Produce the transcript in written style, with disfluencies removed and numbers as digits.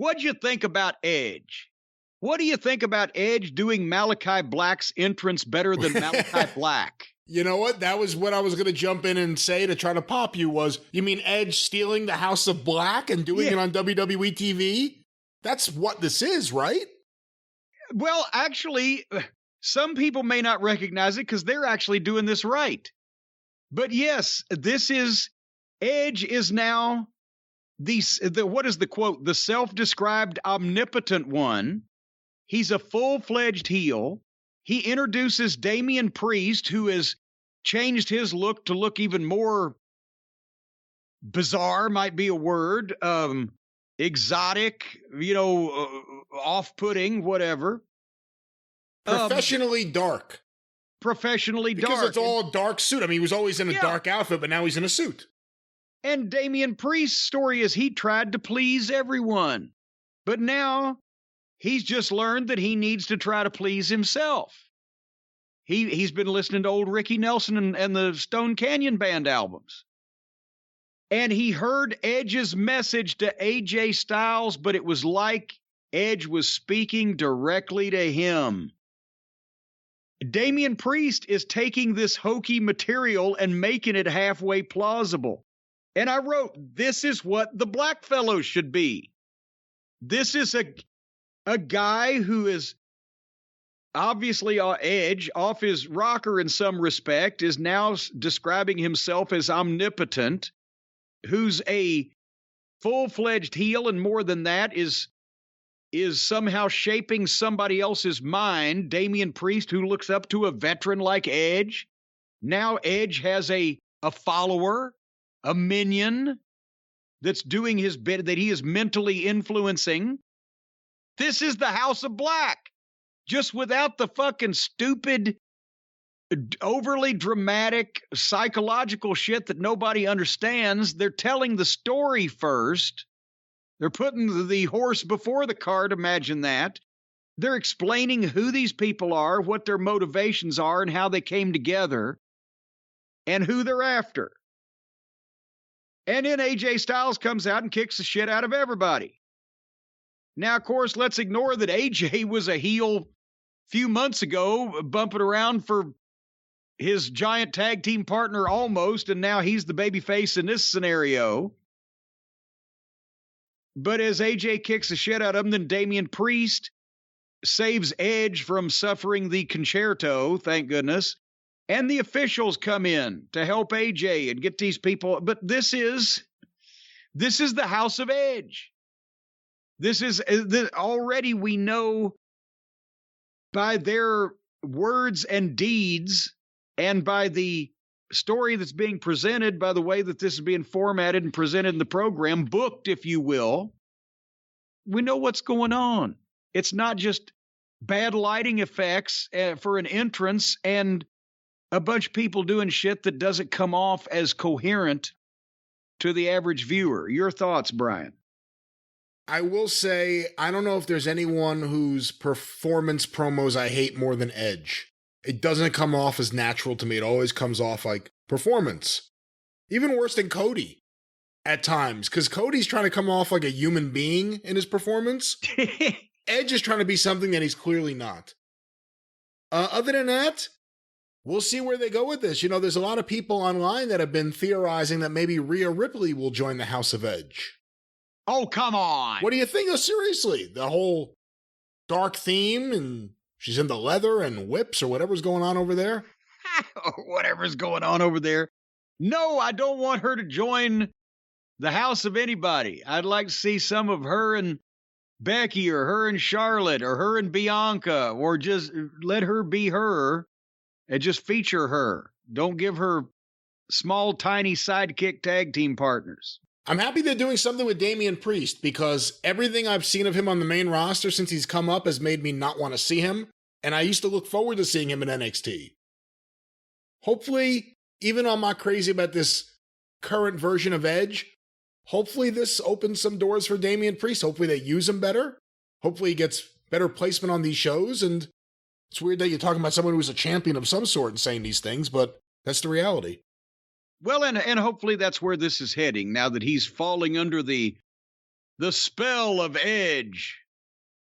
What'd you think about Edge? What do you think about Edge doing Malachi Black's entrance better than Malachi Black? You know what? That was what I was going to jump in and say to try to pop you was, you mean Edge stealing the House of Black and doing it on WWE TV? That's what this is, right? Well, actually, some people may not recognize it because they're actually doing this right. But yes, Edge is now what is the quote? The self-described omnipotent one. He's a full-fledged heel. He introduces Damian Priest, who has changed his look to look even more bizarre, might be a word, exotic, off-putting, whatever. Professionally dark. Professionally dark. Because it's all a dark suit. I mean, he was always in a dark outfit, but now he's in a suit. And Damian Priest's story is he tried to please everyone. But now he's just learned that he needs to try to please himself. He's been listening to old Ricky Nelson and the Stone Canyon Band albums. And he heard Edge's message to AJ Styles, but it was like Edge was speaking directly to him. Damian Priest is taking this hokey material and making it halfway plausible. And I wrote, this is what the Black Fellow should be. This is a guy who is obviously Edge, off his rocker in some respect, is now describing himself as omnipotent, who's a full-fledged heel, and more than that, is somehow shaping somebody else's mind. Damian Priest, who looks up to a veteran like Edge. Now Edge has a follower, a minion that's doing his bit, that he is mentally influencing. This is the House of Black, just without the fucking stupid, overly dramatic psychological shit that nobody understands. They're telling the story first. They're putting the horse before the cart, imagine that. They're explaining who these people are, what their motivations are, and how they came together, and who they're after. And then AJ Styles comes out and kicks the shit out of everybody. Now, of course, let's ignore that AJ was a heel a few months ago, bumping around for his giant tag team partner almost, and now he's the babyface in this scenario. But as AJ kicks the shit out of him, then Damian Priest saves Edge from suffering the concerto, thank goodness. And the officials come in to help AJ and get these people. But this is the House of Edge. Already we know by their words and deeds and by the story that's being presented, by the way that this is being formatted and presented in the program, booked, if you will, we know what's going on. It's not just bad lighting effects for an entrance and a bunch of people doing shit that doesn't come off as coherent to the average viewer. Your thoughts, Brian? I will say, I don't know if there's anyone whose performance promos I hate more than Edge. It doesn't come off as natural to me. It always comes off like performance. Even worse than Cody at times, because Cody's trying to come off like a human being in his performance. Edge is trying to be something that he's clearly not. Other than that, we'll see where they go with this. You know, there's a lot of people online that have been theorizing that maybe Rhea Ripley will join the House of Edge. Oh, come on. What do you think? Oh, seriously, the whole dark theme, and she's into leather and whips or whatever's going on over there? Whatever's going on over there. No, I don't want her to join the house of anybody. I'd like to see some of her and Becky, or her and Charlotte, or her and Bianca, or just let her be her and just feature her. Don't give her small, tiny sidekick tag team partners. I'm happy they're doing something with Damian Priest, because everything I've seen of him on the main roster since he's come up has made me not want to see him, and I used to look forward to seeing him in NXT. Hopefully, even though I'm not crazy about this current version of Edge, hopefully this opens some doors for Damian Priest. Hopefully they use him better. Hopefully he gets better placement on these shows, and it's weird that you're talking about someone who's a champion of some sort and saying these things, but that's the reality. Well, and hopefully that's where this is heading, now that he's falling under the The spell of Edge.